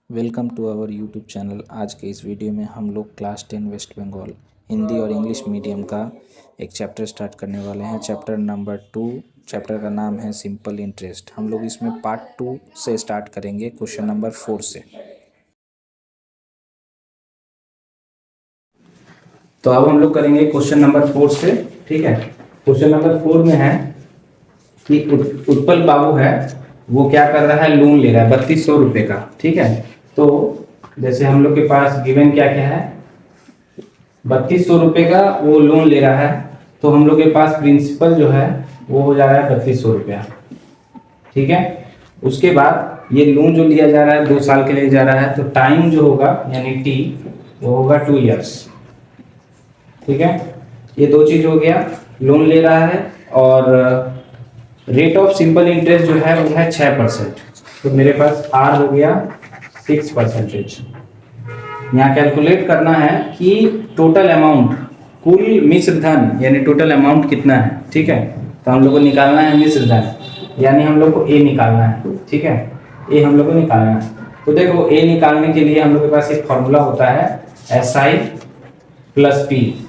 Welcome to our YouTube channel. आज के इस वीडियो में हम लोग क्लास 10 वेस्ट बंगाल हिंदी और इंग्लिश मीडियम का एक चैप्टर स्टार्ट करने वाले हैं। Chapter number 2। चैप्टर का नाम है सिंपल इंटरेस्ट। हम लोग इसमें पार्ट 2 से स्टार्ट करेंगे, क्वेश्चन नंबर 4 से। तो अब हम लोग करेंगे क्वेश्चन नंबर 4 से। ठीक है, क्वेश्चन नंबर 4 में है कि उत्पल बाबू है, वो क्या कर रहा है, लोन ले रहा है 3200 रुपये का। ठीक है, तो जैसे हम लोग के पास गिवन क्या क्या है, 3200 रुपये का वो लोन ले रहा है, तो हम लोग के पास प्रिंसिपल जो है वो हो जा रहा है 3200 रुपया। ठीक है, उसके बाद ये लोन जो लिया जा रहा है 2 साल के लिए जा रहा है, तो टाइम जो होगा यानी टी वो होगा 2 इयर्स। ठीक है, ये दो चीज हो गया, लोन ले रहा है और रेट ऑफ सिंपल इंटरेस्ट जो है वो है 6%। तो मेरे पास आर हो गया 6%। यहाँ कैलकुलेट करना है कि टोटल अमाउंट, कुल मिश्र धन यानी टोटल अमाउंट कितना है। ठीक है, तो हम लोग को निकालना है मिश्र धन, यानी हम लोग को ए निकालना है। ठीक है, ए हम लोग को निकालना है। तो देखो ए निकालने के लिए हम लोग के पास एक फॉर्मूला होता है SI प्लस पी।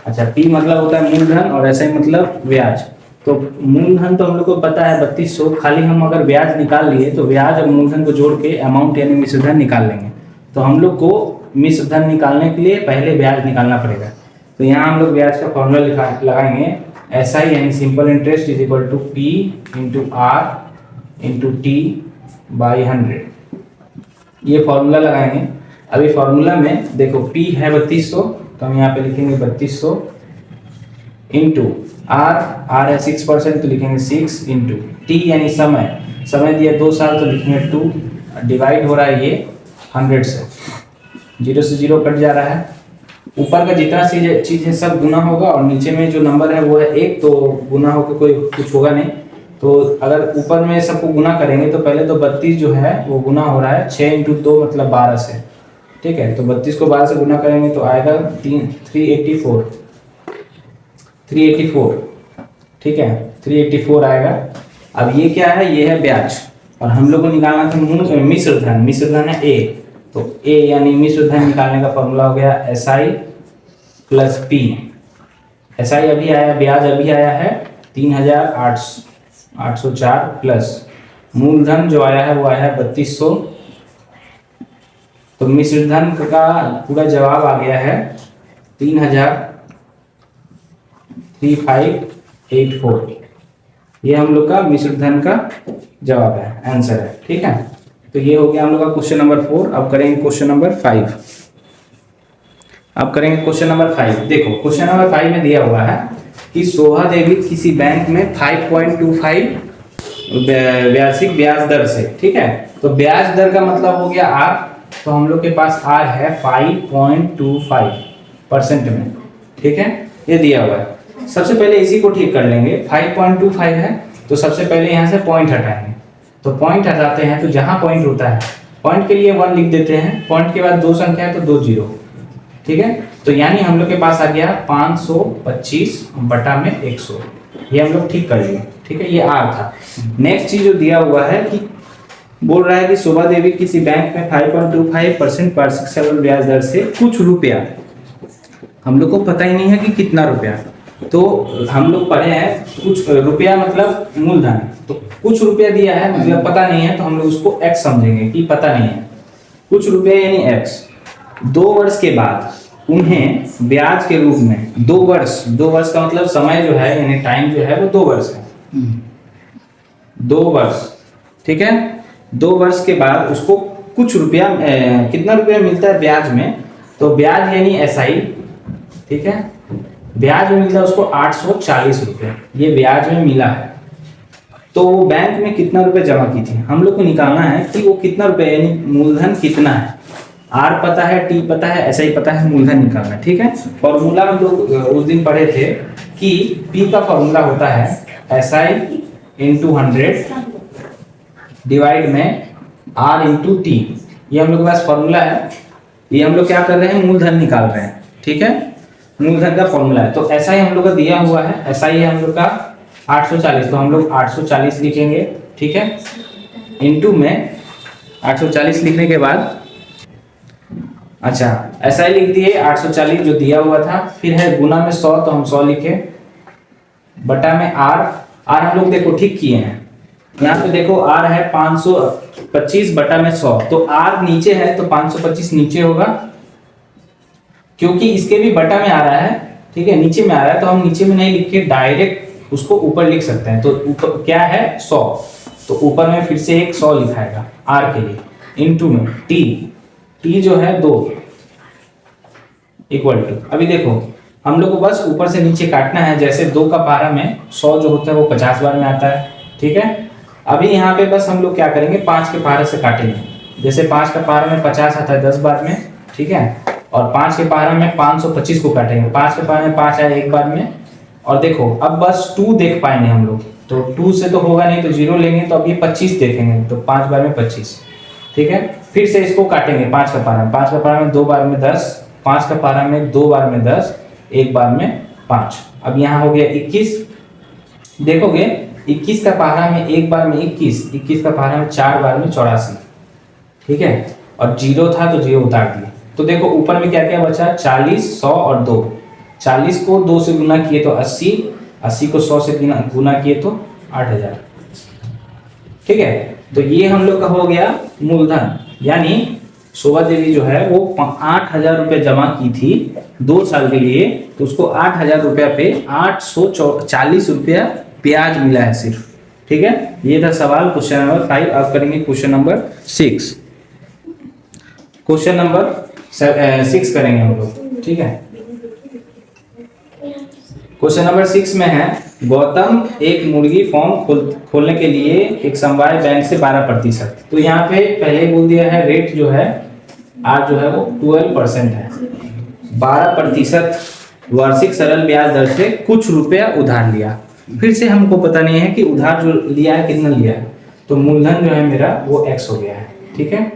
अच्छा, पी मतलब होता है मूलधन और SI मतलब ब्याज। तो मूलधन तो हम लोग को पता है 3200, खाली हम अगर ब्याज निकाल लिए तो ब्याज और मूलधन को जोड़ के अमाउंट यानी मिश्रधन निकाल लेंगे। तो हम लोग को मिश्रधन निकालने के लिए पहले ब्याज निकालना पड़ेगा। तो यहाँ हम लोग ब्याज का फॉर्मूला लगाएंगे, SI यानी simple interest is equal to P into R into T by 100। ये फॉर्मूला लगाएंगे। अभी फॉर्मूला में देखो P है 3200, तो हम यहाँ पे लिखेंगे 3200 इंटू R है 6%, तो लिखेंगे 6 इंटू T यानी समय दिया 2 साल, तो लिखेंगे 2 डिवाइड हो रहा है ये 100 से, 0 से 0 कट जा रहा है। ऊपर का जितना चीज़ है सब गुना होगा और नीचे में जो नंबर है वो है 1, तो गुना होकर कोई कुछ होगा नहीं। तो अगर ऊपर में सबको गुना करेंगे तो पहले तो 32 जो है वो गुना हो रहा है 6 इंटू 2 मतलब 12 से। ठीक है, तो 32 को 12 से गुना करेंगे तो आएगा 384। ठीक है, 384 आएगा। अब ये क्या है, ये है ब्याज और हम लोग को निकालना था मिश्रधन। मिश्रधन है ए, तो ए यानी मिश्रधन निकालने का फॉर्मूला हो गया SI प्लस पी। SI अभी आया, ब्याज अभी आया है 3804 प्लस मूलधन जो आया है वो आया है 3200। तो मिश्रधन का पूरा जवाब आ गया है 3584। ये हम लोग का मिश्रधन का जवाब है, आंसर है। ठीक है, तो ये हो गया हम लोग का क्वेश्चन नंबर 4। अब करेंगे क्वेश्चन नंबर 5। देखो क्वेश्चन नंबर 5 में दिया हुआ है कि शोभा देवी किसी बैंक में 5.25 वार्षिक ब्याज दर से। ठीक है, तो ब्याज दर का मतलब हो गया R, तो हम लोग के पास R है 5.25% में। ठीक है, ये दिया हुआ है। सबसे पहले इसी को ठीक कर लेंगे। 5.25 है तो सबसे पहले यहाँ से पॉइंट हटाएंगे। तो पॉइंट हटाते हैं, तो जहाँ पॉइंट होता है पॉइंट के लिए 1 लिख देते हैं, पॉइंट के बाद 2 संख्या है तो 2 जीरो। ठीक है, तो यानी हम लोग के पास आ गया 525 बटा में 100। ये हम लोग ठीक कर लिए। ठीक है, ये R था। नेक्स्ट चीज जो दिया हुआ है कि बोल रहा है कि शोभा देवी किसी बैंक में 5.25% वार्षिक सरल ब्याज दर से कुछ रुपया, हम लोग को पता ही नहीं है कि कितना रुपया, तो हम लोग पढ़े हैं कुछ रुपया मतलब मूलधन, तो कुछ रुपया दिया है मतलब पता नहीं है, तो हम लोग उसको x समझेंगे कि पता नहीं है। कुछ रुपया यानी x। 2 वर्ष के बाद उन्हें ब्याज के रूप में 2 वर्ष का मतलब समय जो है यानी टाइम जो है वो 2 वर्ष है। 2 वर्ष। ठीक है, 2 वर्ष के बाद उसको कुछ रुपया, कितना रुपया मिलता है ब्याज में, तो ब्याज यानी SI। ठीक है, ब्याज में मिलता है उसको 840 रुपये, ये ब्याज में मिला है। तो वो बैंक में कितना रुपए जमा की थी, हम लोग को निकालना है कि वो कितना रुपए यानी मूलधन कितना है। R पता है, T पता है, SI पता है, मूलधन निकालना है। ठीक है, फॉर्मूला हम लोग उस दिन पढ़े थे कि P का फॉर्मूला होता है SI इंटू 100 डिवाइड में R इंटू T। ये हम लोग के पास फॉर्मूला है। ये हम लोग क्या कर रहे हैं, मूलधन निकाल रहे हैं। ठीक है, मूलधन का फॉर्मूला है। तो SI हम लोग का दिया हुआ है, SI है हम लोग का 840, तो हम लोग 840 लिखेंगे। ठीक है, इनटू में 840 लिखने के बाद अच्छा ऐसा ही लिख दिए 840 जो दिया हुआ था। फिर है गुना में 100 तो हम 100 लिखे, बटा में आर। आर हम लोग देखो ठीक किए हैं, यहाँ पे देखो आर है 525 बटा में 100, तो आर नीचे है तो 525 नीचे होगा, क्योंकि इसके भी बटा में आ रहा है, ठीक है, नीचे में आ रहा है, तो हम नीचे में नहीं लिख के डायरेक्ट उसको ऊपर लिख सकते हैं। तो ऊपर क्या है 100, तो ऊपर में फिर से एक 100 लिखाएगा आर के लिए, इनटू में टी जो है 2 इक्वल टू, अभी देखो हम लोग को बस ऊपर से नीचे काटना है। जैसे 2 का पारा में 100 जो होता है वो 50 बार में आता है, ठीक है। अभी यहाँ पे बस हम लोग क्या करेंगे 5 के पारे से काटेंगे। जैसे 5 का पारा में 50 आता है 10 बार में, ठीक है, और 5 के पारा में 525 को काटेंगे। 5 के पारा में 5 आया एक बार में, और देखो अब बस 2 देख पाएंगे हम लोग, तो 2 से तो होगा नहीं, तो 0 लेंगे, तो अब ये 25 देखेंगे, तो 5 बार में 25, ठीक है। फिर से इसको काटेंगे 5 का पारा में, 5 का पारा में 2 बार में 10, 5 का पारा में 2 बार में 10, एक बार में 5। अब यहाँ हो गया 21, देखोगे 21 का पारा में एक बार में 21, 21 का पारा में 4 बार में 84, ठीक है, और 0 था तो 0 उतार दिए। तो देखो ऊपर में क्या क्या बचा 40, 100 और 2। 40 को 2 से गुना किए तो 80, 80 को 100 से गुना किए तो 8000, ठीक है। तो ये हम लोग का हो गया मूलधन, यानी शोभा देवी जो है वो 8000 रुपये जमा की थी 2 साल के लिए, तो उसको 8000 रुपया पे 840 रुपया ब्याज मिला है सिर्फ, ठीक है। ये था सवाल क्वेश्चन नंबर 5। अब करेंगे क्वेश्चन नंबर 6। क्वेश्चन नंबर 6 करेंगे हम लोग, ठीक है। क्वेश्चन नंबर 6 में है गौतम एक मुर्गी फार्म खोलने के लिए एक समवाय बैंक से 12%। तो यहाँ पे पहले ही बोल दिया है रेट जो है आज जो है वो 12% है। 12% वार्षिक सरल ब्याज दर से कुछ रुपया उधार लिया। फिर से हमको पता नहीं है कि उधार जो लिया है कितना लिया है, तो मूलधन जो है मेरा वो x हो गया है, ठीक है।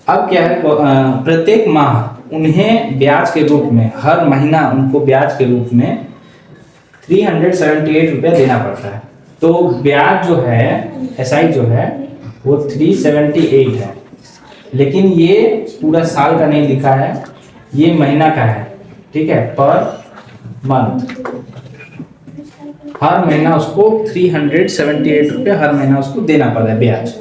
अब क्या है प्रत्येक माह उन्हें ब्याज के रूप में, हर महीना उनको ब्याज के रूप में 378 रुपया देना पड़ता है। तो ब्याज जो है एसआई जो है वो 378 है, लेकिन ये पूरा साल का नहीं लिखा है, ये महीना का है, ठीक है, पर मंथ। हर महीना उसको 378 रुपया हर महीना उसको देना पड़ता है ब्याज,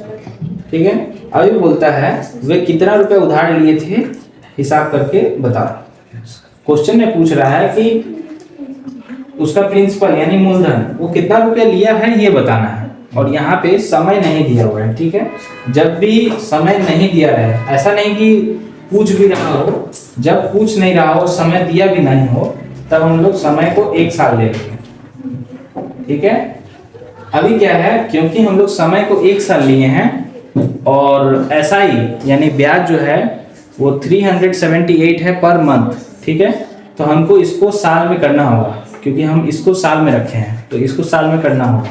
ठीक है। अभी बोलता है वे कितना रुपया उधार लिए थे हिसाब करके बताओ। क्वेश्चन में पूछ रहा है कि उसका प्रिंसिपल यानी मूलधन वो कितना रुपया लिया है ये बताना है, और यहाँ पे समय नहीं दिया हुआ है, ठीक है। जब भी समय नहीं दिया रहे, ऐसा नहीं कि पूछ भी रहा हो, जब पूछ नहीं रहा हो समय दिया भी नहीं हो, तब हम लोग समय को 1 साल ले लेंगे, ठीक है। अभी क्या है क्योंकि हम लोग समय को 1 साल लिए हैं और एसआई यानी ब्याज जो है वो 378 है पर मंथ, ठीक है, तो हमको इसको साल में करना होगा, क्योंकि हम इसको साल में रखे हैं, तो इसको साल में करना होगा।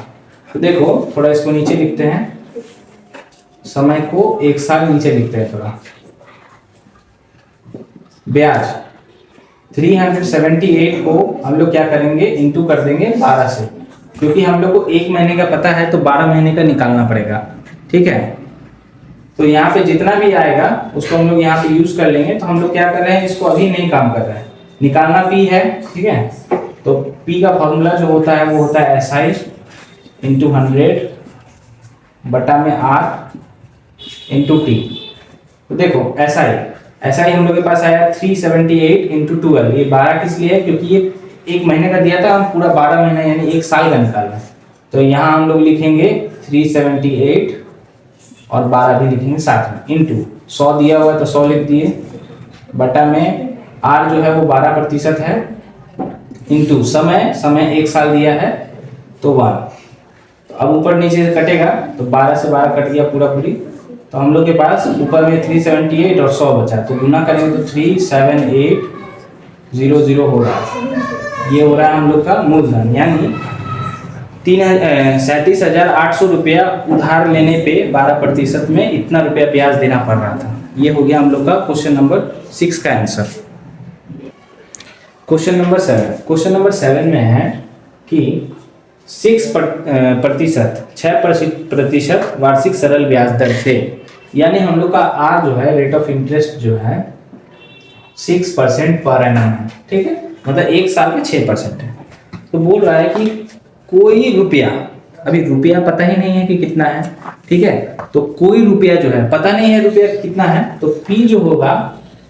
तो देखो थोड़ा इसको नीचे लिखते हैं, समय को 1 साल नीचे लिखते हैं थोड़ा। ब्याज 378 को हम लोग क्या करेंगे इंटू कर देंगे 12 से, क्योंकि हम लोग को 1 महीने का पता है तो 12 महीने का निकालना पड़ेगा, ठीक है। तो यहाँ पे जितना भी आएगा उसको हम लोग यहाँ पे यूज कर लेंगे। तो हम लोग क्या कर रहे हैं, इसको अभी नहीं काम कर रहे हैं, निकालना पी है, ठीक है। तो पी का फॉर्मूला जो होता है वो होता है एसआई इंटू 100 बटा में आर इंटू टी। तो देखो एसआई हम लोग के पास आया 378 इंटू 12, ये 12 किस लिए है, क्योंकि ये 1 महीने का दिया था, हम पूरा 12 महीना यानी 1 साल का निकाल रहे हैं। तो यहाँ हम लोग लिखेंगे 378 और 12 भी लिखेंगे साथ में, इंटू 100 दिया हुआ है तो 100 लिख दिए, बटा में आर जो है वो 12% है, इंटू समय 1 साल दिया है तो 12। तो अब ऊपर नीचे से कटेगा तो 12 से 12 कट गया पूरा पूरी। तो हम लोग के पास ऊपर में 378 और 100 बचा, तो गुना करेंगे तो 37800 हो रहा है। ये हो रहा है हम लोग का मूलधन, यानी 37,800 रुपया उधार लेने पे 12% में इतना रुपया ब्याज देना पड़ रहा था। ये हो गया हम लोग का क्वेश्चन नंबर 6 का आंसर। क्वेश्चन नंबर 7 में है कि 6% वार्षिक सरल ब्याज दर से यानी हम लोग का आर जो है, रेट ऑफ इंटरेस्ट जो है 6% पर एनम है, ठीक है, मतलब एक साल में 6% है। तो बोल रहा है कि कोई रुपया, अभी रुपया पता ही नहीं है कि कितना है, ठीक है, तो कोई रुपया जो है पता नहीं है रुपया कितना है, तो पी जो होगा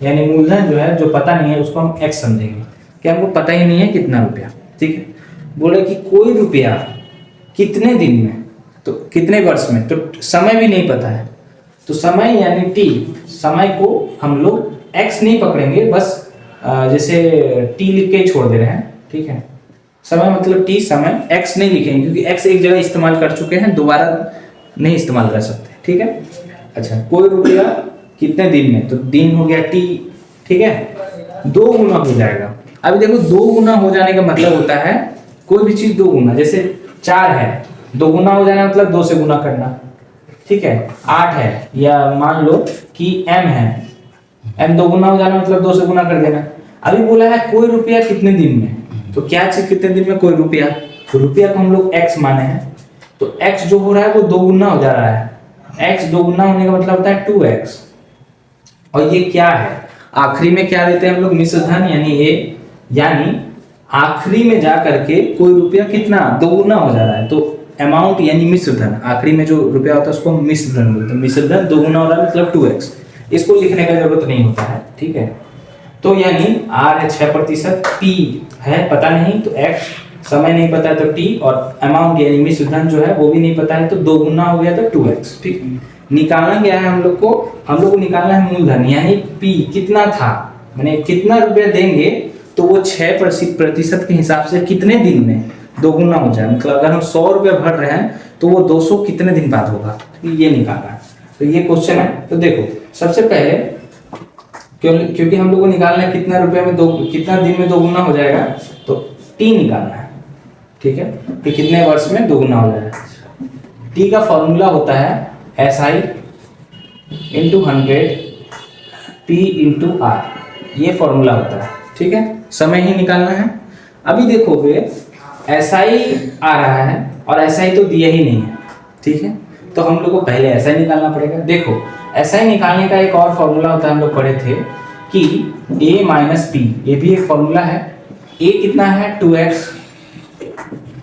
यानी मूलधन जो है जो पता नहीं है उसको हम एक्स समझेंगे कि हमको पता ही नहीं है कितना रुपया, ठीक है। बोले कि कोई रुपया कितने दिन में, तो कितने वर्ष में, तो समय भी नहीं पता है, तो समय यानी टी, समय को हम लोग एक्स नहीं पकड़ेंगे, बस जैसे टी लिख के छोड़ दे रहे हैं, ठीक है। समय मतलब टी समय, एक्स नहीं लिखेंगे क्योंकि एक्स एक जगह इस्तेमाल कर चुके हैं, दोबारा नहीं इस्तेमाल कर सकते, ठीक है। अच्छा, कोई रुपया कितने दिन में, तो दिन हो गया टी, ठीक है, 2 गुना हो जाएगा। अभी देखो 2 गुना हो जाने का मतलब होता है कोई भी चीज 2 गुना, जैसे 4 है 2 गुना हो जाना मतलब 2 से गुना करना, ठीक है। 8 है, या मान लो कि m है, m 2 गुना हो जाना मतलब 2 से गुना कर देना। अभी बोला है कोई रुपया कितने दिन में, तो क्या चीज कितने दिन में, कोई रुपया, तो रुपया को हम लोग x माने हैं, तो x जो हो रहा है वो 2 गुना हो जा रहा है, x 2 गुना होने का मतलब होता है 2x। और ये क्या है, आखिरी में क्या देते हैं हम लोग, मिश्र धन यानी a, यानी आखिरी में जा करके कोई रुपया कितना 2 गुना हो जा रहा है, तो अमाउंट यानी मिश्र धन, आखिरी में जो रुपया होता है उसको मिश्र धन बोलते हैं। मिश्र धन 2 गुना हो रहा है मतलब 2x, इसको लिखने का जरूरत नहीं होता है, ठीक है। तो यानी r है 6%, p है पता नहीं तो x, समय नहीं पता है तो t, और अमाउंट यानी मिश्र धन जो है वो भी नहीं पता है तो 2 गुना हो गया तो 2x, ठीक। निकालना क्या है हम लोग को निकालना है मूलधन यानी p कितना था, मैंने कितना रुपया देंगे तो वो 6% के हिसाब से कितने दिन में 2 गुना हो जाए, मतलब अगर हम 100 रुपया भर रहे हैं तो वो 200 कितने दिन बाद होगा, ये निकालना है। तो ये क्वेश्चन है। तो देखो सबसे पहले क्योंकि हम लोग को निकालना है कितना रुपया में कितना दिन में 2 गुना हो जाएगा, तो टी निकालना है, ठीक है, कि कितने वर्ष में 2 गुना हो जाएगा। टी का फॉर्मूला होता है SI into 100 P into R, ये फॉर्मूला होता है, ठीक है। समय ही निकालना है। अभी देखोगे SI आ रहा है और SI तो दिया ही नहीं है, ठीक है, तो हम लोग को पहले SI निकालना पड़ेगा। देखो SI निकालने का एक और फॉर्मूला होता है, हम लोग पढ़े थे कि A माइनस P, ये भी एक फॉर्मूला है। A कितना है 2x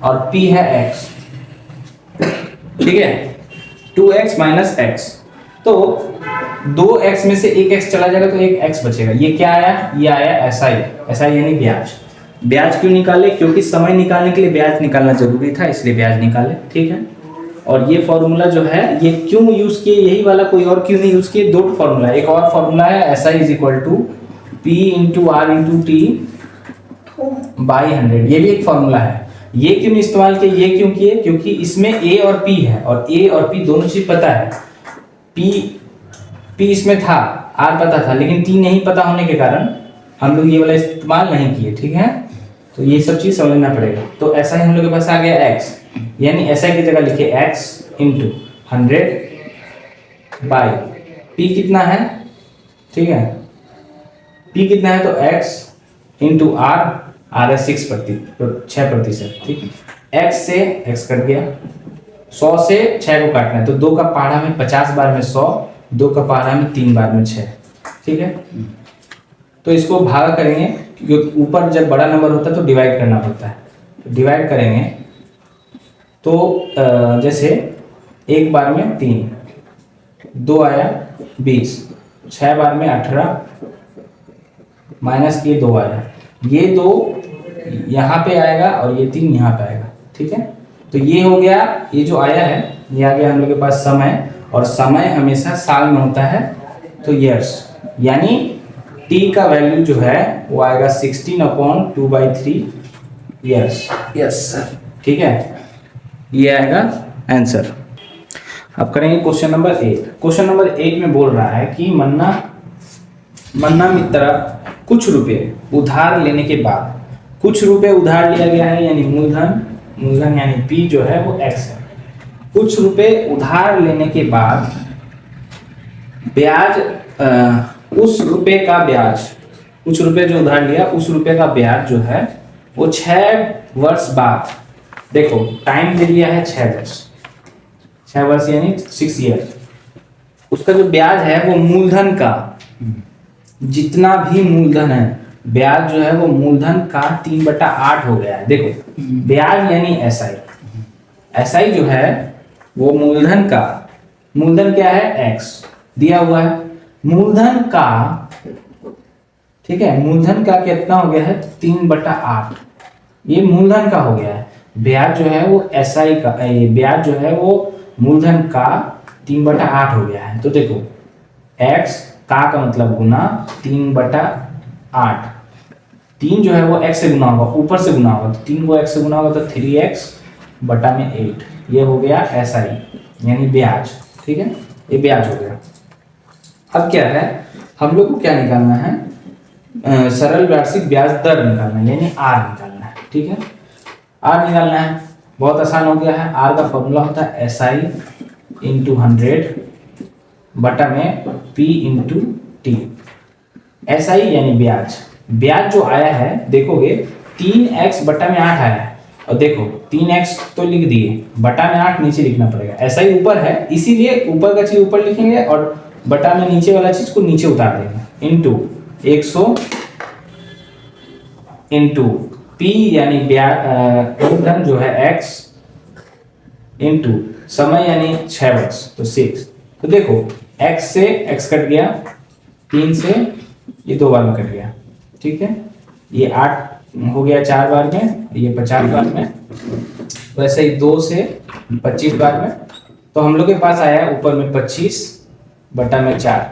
और P है x, ठीक है, 2x माइनस x, तो 2x में से एक x चला जाएगा तो एक x बचेगा। ये क्या आया, ये आया SI यानी ब्याज। ब्याज क्यों निकाले, क्योंकि समय निकालने के लिए ब्याज निकालना जरूरी था, इसलिए ब्याज निकाले, ठीक है। और ये फॉर्मूला जो है ये क्यों यूज किए, यही वाला, कोई और क्यों नहीं यूज किए, 2 फॉर्मूला, एक और फॉर्मूला है SI is equal to P into R into T by 100, ये भी एक फॉर्मूला है। ये क्यों इस्तेमाल किए, ये क्यों किए, क्योंकि इसमें A और P है और A और P दोनों चीज पता है। P इसमें था, R पता था, लेकिन T नहीं पता होने के कारण हम लोग ये वाला इस्तेमाल नहीं किए, ठीक है। तो ये सब चीज समझना पड़ेगा। तो ऐसा ही हम लोग के पास आ गया x, यानी ऐसा की जगह लिखे x इंटू 100 बाई p कितना है, ठीक है, p कितना है तो x इंटू r है 6%, ठीक है। x से x कट गया, 100 से 6 को काटना है तो 2 का पहाड़ा में 50 बार में 100, 2 का पहाड़ा में 3 बार में 6, ठीक है। तो इसको भागा करेंगे क्योंकि ऊपर जब बड़ा नंबर होता है तो डिवाइड करना पड़ता है, तो डिवाइड करेंगे तो जैसे 1 बार में 3, 2 आया 20, 6 बार में 18 माइनस ये 2 आया, ये 2 यहाँ पे आएगा और ये 3 यहाँ पे आएगा, ठीक है। तो ये हो गया, ये जो आया है ये आ गया हम लोग के पास समय, और समय हमेशा साल में होता है तो ईयर्स, यानी t का वैल्यू जो है वो आएगा 16/2/3 ईयर्स, यस सर, ठीक है, ये आएगा आंसर। अब करेंगे क्वेश्चन नंबर 8। क्वेश्चन नंबर 8 में बोल रहा है कि मन्ना मित्रा कुछ रुपए उधार लेने के बाद, कुछ रुपए उधार लिया गया है यानी मूलधन यानी p जो है वो x है। कुछ रुपए उधार लेने के बाद ब्याज, उस रुपए का ब्याज, कुछ रुपए जो उधार लिया उस रुपए का ब्याज जो है वो 6 वर्ष बाद, देखो टाइम दे दिया है 6 वर्ष, 6 वर्ष यानी 6 ईयर, उसका जो ब्याज है वो मूलधन का, जितना भी मूलधन है, ब्याज जो है वो मूलधन का 3/8 हो गया है। देखो ब्याज यानी एसआई, एसआई जो है वो मूलधन का, मूलधन क्या है एक्स दिया हुआ है, मूलधन का, ठीक है, मूलधन का कितना हो गया है 3/8, ये मूलधन का हो गया है। ब्याज जो है वो एसआई का, ये ब्याज जो है वो मूलधन का 3/8 हो गया है। तो देखो x का मतलब गुना 3/8, 3 जो है वो x से गुना होगा, ऊपर से गुना होगा, तो 3 को x से गुना होगा तो 3x/8, ये हो गया एसआई यानी ब्याज। ठीक है, ये ब्याज हो गया। अब क्या है, हम लोग को क्या निकालना है, सरल वार्षिक ब्याज दर निकालना है यानी आर निकालना है। ठीक है, आर निकालना है, बहुत आसान हो गया है। आर का फॉर्मूला होता है SI × 100 बटा में P × T। SI यानी ब्याज, ब्याज जो आया है देखोगे 3x/8 आया है, और देखो 3x तो लिख दिए, बटा में 8 नीचे लिखना पड़ेगा। SI ऊपर है इसीलिए ऊपर का चीज ऊपर लिखेंगे और बटा में नीचे वाला चीज को नीचे उतार देंगे, इंटू 100 इंटू P यानी मूलधन जो है x इंटू समय यानी 6 वर्ष तो 6। तो देखो x से x कट गया, 3 से ये 2 बार में कट गया, ठीक है, ये 8 हो गया 4 बार में, ये 50 बार में, वैसे ही 2 से 25 बार में। तो हम लोग के पास आया ऊपर में 25 बटा में 4,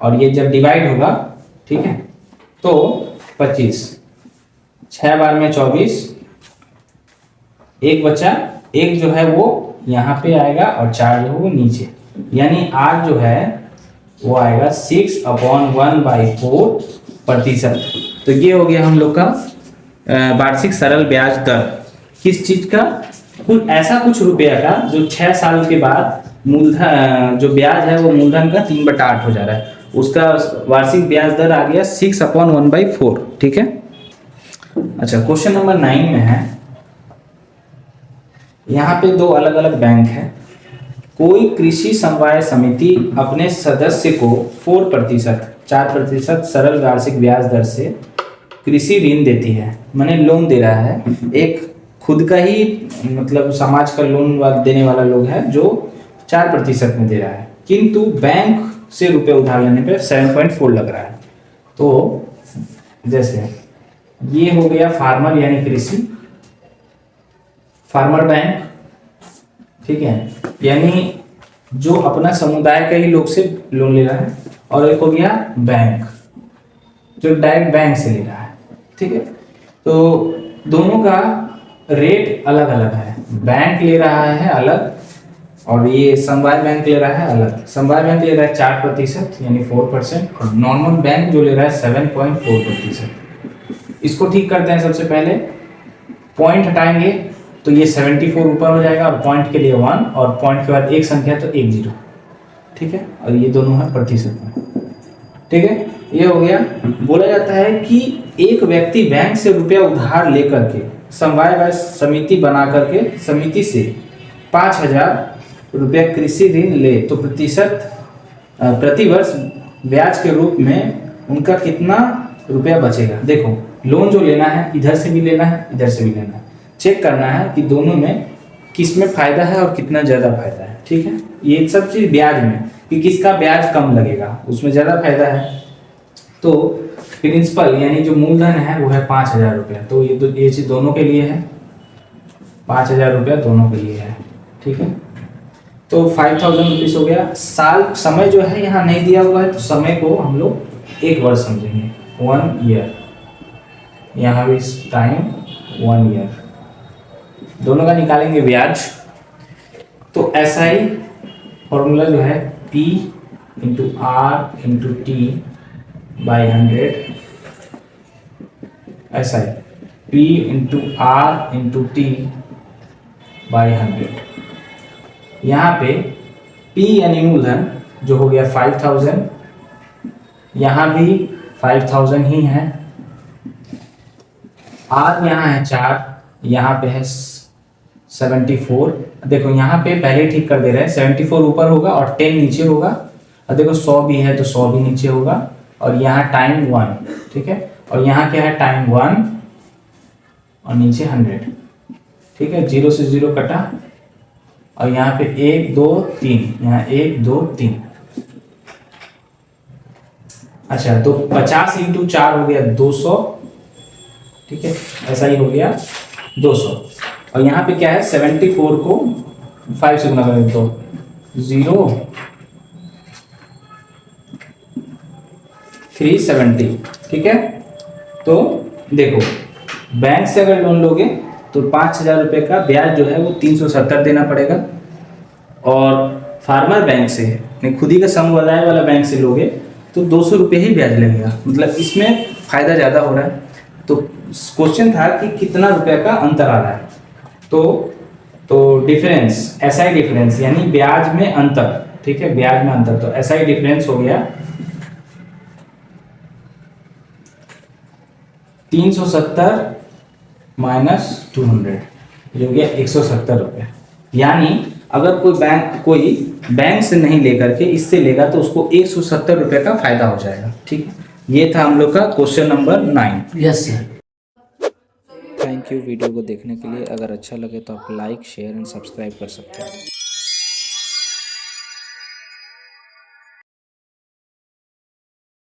और ये जब डिवाइड होगा, ठीक है, तो 25 6 बार में 24, एक बचा, एक जो है वो यहाँ पे आएगा और 4 जो है वो नीचे, यानी R जो है वो आएगा 6/1/4%। तो ये हो गया हम लोग का वार्षिक सरल ब्याज दर। किस चीज का, कुछ ऐसा कुछ रुपया का जो 6 साल के बाद मूलधन जो ब्याज है वो मूलधन का 3/8 हो जा रहा है, उसका वार्षिक ब्याज दर आ गया 6/1/4। ठीक है, अच्छा क्वेश्चन नंबर 9 में है, यहाँ पे 2 अलग अलग बैंक है। कोई कृषि समवाय समिति अपने सदस्य को 4% सरल वार्षिक ब्याज दर से कृषि ऋण देती है, माने लोन दे रहा है, एक खुद का ही मतलब समाज का लोन देने वाला लोग है जो 4% में दे रहा है, किंतु बैंक से रुपए उधार लेने पे 7.4 लग रहा है। तो जैसे ये हो गया फार्मर यानी कृषि, फार्मर बैंक, ठीक है, यानी जो अपना समुदाय का ही लोग से लोन ले रहा है, और एक हो गया बैंक जो डायरेक्ट बैंक से ले रहा है। ठीक है, तो दोनों का रेट अलग अलग है, बैंक ले रहा है अलग और ये समवाय बैंक ले रहा है अलग। समवाय बैंक ले रहा है 4% यानी 4%, और नॉर्मल बैंक जो ले रहा है 7.4%। इसको ठीक करते हैं, सबसे पहले पॉइंट हटाएंगे तो ये 74 ऊपर हो जाएगा, और पॉइंट के लिए 1, और पॉइंट के बाद एक संख्या तो 1 0। ठीक है, और ये दोनों है प्रतिशत में। ठीक है, ये हो गया। बोला जाता है कि एक व्यक्ति बैंक से रुपया उधार लेकर के समवाय समिति बना करके समिति से 5,000 रुपया कृषि ऋण ले तो प्रतिवर्ष ब्याज के रूप में उनका कितना रुपया बचेगा। देखो लोन जो लेना है इधर से भी लेना है इधर से भी लेना है, चेक करना है कि दोनों में किस में फायदा है और कितना ज़्यादा फायदा है। ठीक है, ये सब चीज़ ब्याज में कि किसका ब्याज कम लगेगा उसमें ज़्यादा फायदा है। तो प्रिंसिपल यानी जो मूलधन है वो है 5,000 रुपया, तो ये चीज़ दोनों के लिए है, 5,000 रुपया दोनों के लिए है। ठीक है, तो 5,000 रुपीज़ हो गया। साल समय जो है यहाँ नहीं दिया हुआ है, तो समय को हम लोग 1 वर्ष समझेंगे, 1 ईयर, यहाँ भी टाइम 1 ईयर, दोनों का निकालेंगे ब्याज। तो SI फॉर्मूला जो है P × R × T / 100, SI P × R × T / 100। यहाँ पे P यानी मूलधन जो हो गया 5,000, यहाँ भी 5,000 ही है, R यहाँ है 4, यहाँ पे है 74। देखो यहाँ पे पहले ठीक कर दे रहे हैं, 74 ऊपर होगा और 10 नीचे होगा, और देखो 100 भी है तो 100 भी नीचे होगा, और यहाँ टाइम 1, ठीक है, और यहाँ क्या है टाइम 1 और नीचे 100, ठीक है, 0 से 0 कटा, और यहाँ पे 1 2 3, यहाँ 1 2 3। अच्छा तो 50 इंटू 4 हो गया 200, ठीक है, ऐसा ही हो गया 200। और यहाँ पे क्या है 74 को 5 से गुना करें तो 0 370, ठीक है। तो देखो बैंक से अगर लोन लोगे तो 5,000 रुपये का ब्याज जो है वो 370 देना पड़ेगा, और फार्मर बैंक से नहीं खुद ही का समवाय वाला बैंक से लोगे तो 200 रुपये ही ब्याज लगेगा, मतलब इसमें फ़ायदा ज़्यादा हो रहा है। तो क्वेश्चन था कि कितना रुपए का अंतर आ रहा है, तो डिफरेंस, एसआई डिफरेंस यानी ब्याज में अंतर, ठीक है, ब्याज में अंतर, तो एसआई डिफरेंस हो गया 370 माइनस 200, जो हो गया 170 रुपये। यानी अगर कोई बैंक से नहीं लेकर के इससे लेगा तो उसको 170 रुपये का फायदा हो जाएगा, ठीक है। ये था हम लोग का question number 9। Yes sir. Thank you video को देखने के लिए। अगर अच्छा लगे तो आप लाइक शेयर एंड सब्सक्राइब कर सकते हैं।